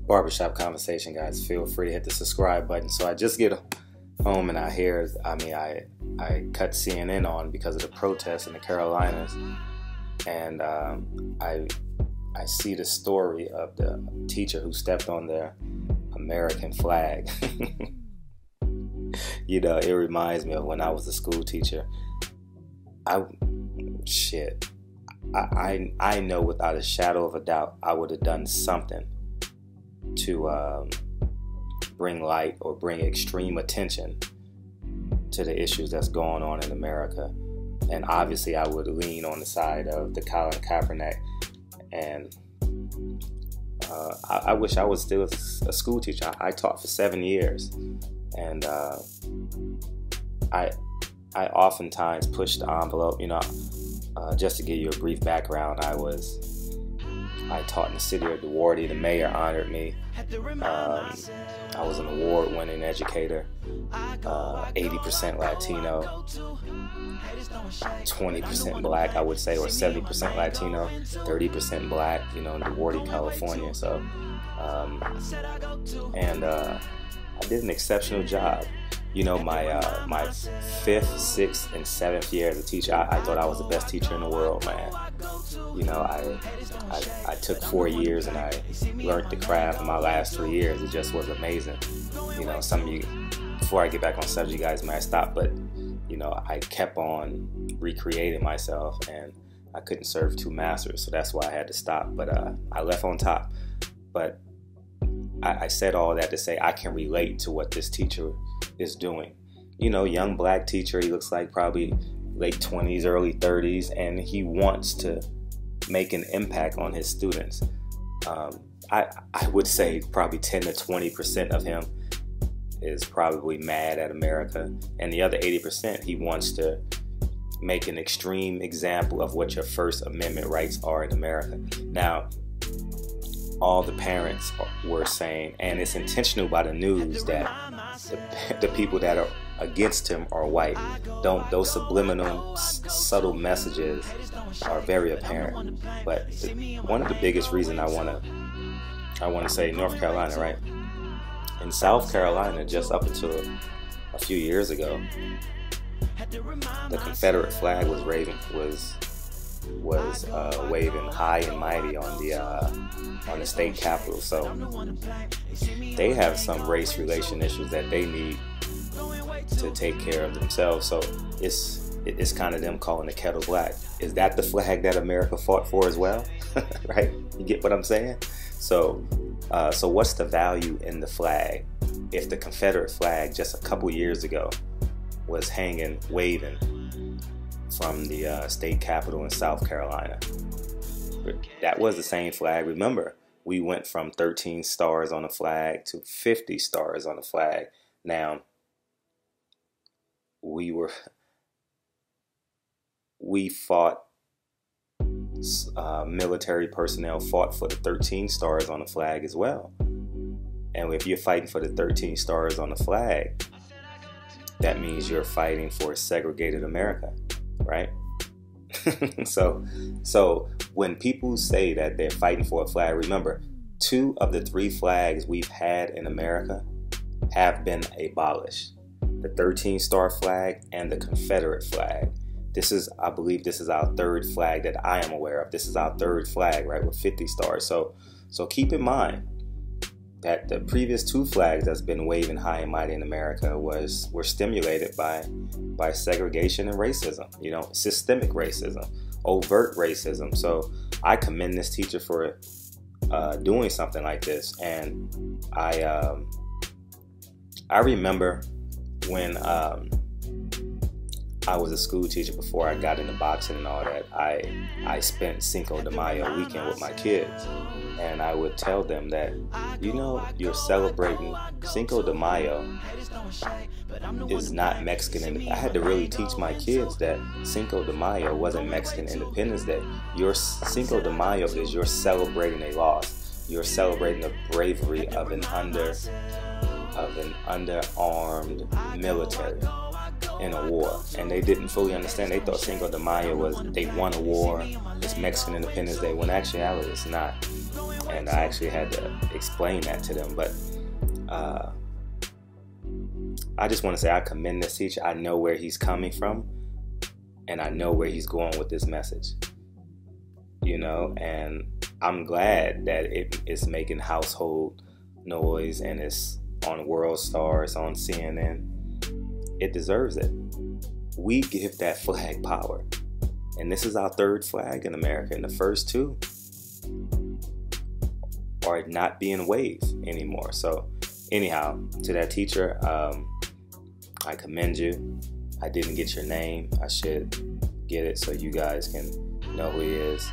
Barbershop Conversation, guys. Feel free to hit the subscribe button. So I just get home and I hear, I cut CNN on because of the protests in the Carolinas, and I see the story of the teacher who stepped on their American flag. You know, it reminds me of when I was a school teacher. I know without a shadow of a doubt I would have done something to bring light or bring extreme attention to the issues that's going on in America. And obviously I would lean on the side of the Colin Kaepernick. And I wish I was still a school teacher. I taught for 7 years, and I oftentimes pushed the envelope. You know, just to give you a brief background, I taught in the city of DeWarty. The mayor honored me. I was an award-winning educator, 80% Latino, 20% black, I would say, or 70% Latino, 30% black, you know, in DeWarty, California. So, I did an exceptional job. You know, my 5th, 6th, and 7th year as a teacher, I thought I was the best teacher in the world, man. You know, I took 4 years and I learned the craft in my last 3 years. It just was amazing. You know, some of you, before I get back on subject, you guys might stop, but you know, I kept on recreating myself, and I couldn't serve 2 masters, so that's why I had to stop. But I left on top. But I said all that to say I can relate to what this teacher is doing. You know, young black teacher, he looks like probably late 20s, early 30s, and he wants to make an impact on his students. I would say probably 10 to 20% of him is probably mad at America, and the other 80%, he wants to make an extreme example of what your First Amendment rights are in America. Now, all the parents were saying, and it's intentional by the news, that the people that are against him are white. Those subliminal, subtle messages are very apparent. But one of the biggest reasons I want to say North Carolina, right? In South Carolina, just up until a few years ago, the Confederate flag was waving high and mighty on the state capitol. So they have some race relation issues that they need to take care of themselves. So it's kind of them calling the kettle black. Is that the flag that America fought for as well? Right? You get what I'm saying? So what's the value in the flag if the Confederate flag just a couple years ago was waving from the state capitol in South Carolina? That was the same flag. Remember, we went from 13 stars on the flag to 50 stars on the flag. Now, military personnel fought for the 13 stars on the flag as well. And if you're fighting for the 13 stars on the flag, that means you're fighting for a segregated America, right? So when people say that they're fighting for a flag, remember, 2 of the 3 flags we've had in America have been abolished. The 13-star flag and the Confederate flag. I believe this is our 3rd flag that I am aware of. This is our 3rd flag, right, with 50 stars. So keep in mind that the previous 2 flags that's been waving high and mighty in America were stimulated by segregation and racism, you know, systemic racism, overt racism. So I commend this teacher for doing something like this. And I remember when I was a school teacher before I got into boxing and all that, I spent Cinco de Mayo weekend with my kids, and I would tell them that, you know, you're celebrating Cinco de Mayo is not Mexican. I had to really teach my kids that Cinco de Mayo wasn't Mexican Independence Day. Your Cinco de Mayo is you're celebrating a loss. You're celebrating the bravery of an underarmed military in a war. And they didn't fully understand. They thought Cinco de Mayo was they won a war, it's Mexican Independence Day, when in actuality it's not. and I actually had to explain that to them. But I just want to say I commend this teacher. I know where he's coming from, and I know where he's going with this message. And I'm glad that it is making household noise and it's on World Star, it's on CNN. It deserves it. We give that flag power. And this is our third flag in America, and the first two are not being waved anymore. So anyhow, to that teacher, I commend you. I didn't get your name. I should get it so you guys can know who he is.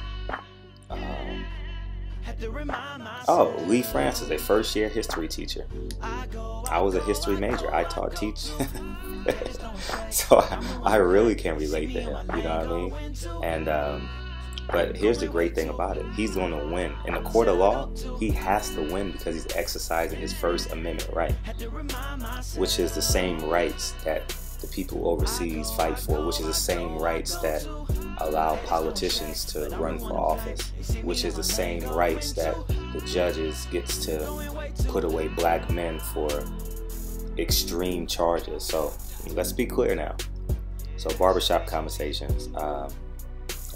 Lee Francis, a first-year history teacher. I was a history major. I taught so I really can relate to him, you know what I mean? And but here's the great thing about it. He's going to win. In a court of law, he has to win because he's exercising his First Amendment right, which is the same rights that the people overseas fight for, which is the same rights that allow politicians to run for office, which is the same rights that the judges gets to put away black men for extreme charges. So let's be clear now. So Barbershop Conversations, I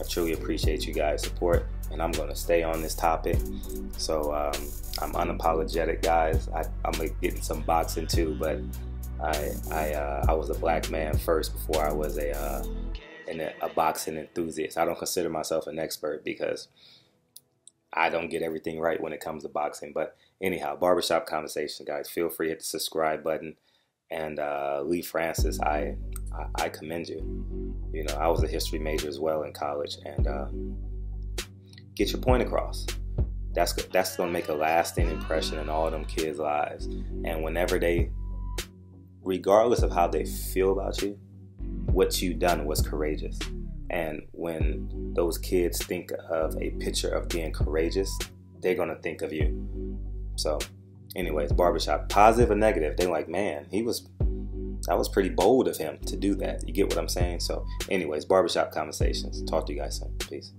truly appreciate you guys' support, and I'm going to stay on this topic. So I'm unapologetic, guys. I'm getting some boxing too, but I was a black man first before I was a boxing enthusiast. I don't consider myself an expert because I don't get everything right when it comes to boxing. But anyhow, Barbershop Conversation, guys. Feel free to hit the subscribe button. And Lee Francis, I commend you. I was a history major as well in college, and get your point across. That's going to make a lasting impression in all them kids' lives. And whenever regardless of how they feel about you, what you done was courageous. And when those kids think of a picture of being courageous, they're going to think of you. So anyways, Barbershop, positive or negative, they're like, man, that was pretty bold of him to do that. You get what I'm saying? So anyways, Barbershop Conversations. Talk to you guys soon. Peace.